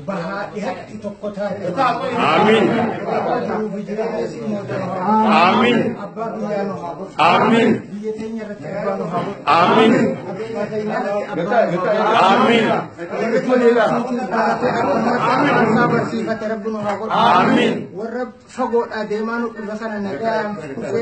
bahaya itu kota. Amin. Amin. Amin. Amin. Amin. Amin. Warab fagot ademanu kubasana naga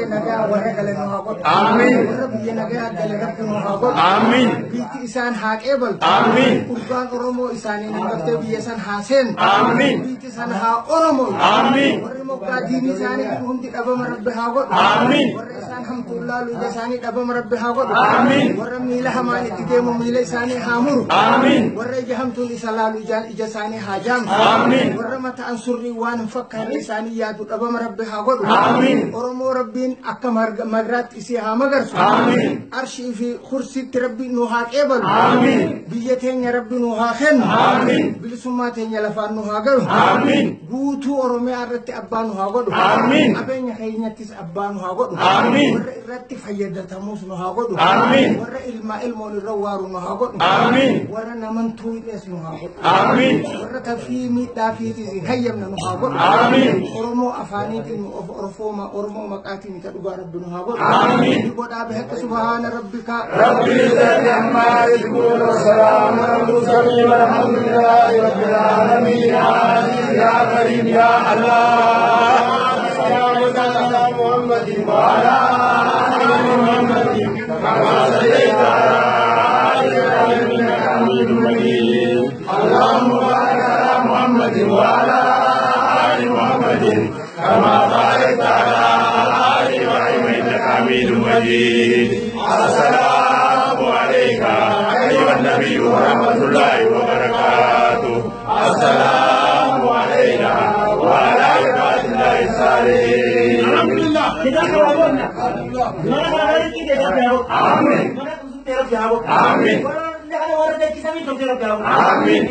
naga waragale no hagot. Amin. Warab ye naga dalagap no hagot. Amin. Biti isan hakebal. Amin. Urban oromo isani nangate biyasan hasen. Amin. Biti san ha oromo. Amin. Warimo kadini isani humti daba marabbe hagot. Amin. Warisan hamdulillah lu isani daba marabbe hagot. Amin. Waram mila hamani tidemu mila isani hamur. Amin. Warra jahamtul isalalu ijasani hajam. Amin. Warra mata ansurri wan fakkar isani yadu daba marabbe hagot. Amin. Oromo rabbin akka magrat isi ha magarsu. Amin. Arshi fi khursi rabbi nuha qebal. Amin. Biyatenya rabbi nuha khen. Amin. Bilisumma tenya lafan nuha garu. Amin. Gutu oromo arratti abba nuha godu. Amin. Abenya kayyatis abba nuha godu. Amin. Warra irratti fayyadatamus nuha godu. Amin. Warra ilmo nirrawaru nuha godu. Amin. Warra naman tuides nuha godu. Amin. Warra kafimi dafiti hayyamna nuha godu. Amin. Oromo afanitin oromo maqatin ka duga rabbuna hago. Amin. Boda behak subhana rabbika rabbil izzati amma yasifun wa salamun alal mursalin walhamdulillahi rabbil alamin. Amin ya karim ya Allah. Ala Muhammadin wa ala ali Muhammadin kama sallaita ala Ibrahim innaka Hamidum Majid. Allahumma barik ala Muhammadin wa ala ali Muhammadin kama barakta ala ali Ibrahim innaka Hamidum Majid. Assalamu alayka ayyuhan nabiyyu wa rahmatullahi wa barakatuh. Assalamu alayna wa ala ibadillahi salihin. Alhamdulillah. Amin. Amin. Amin.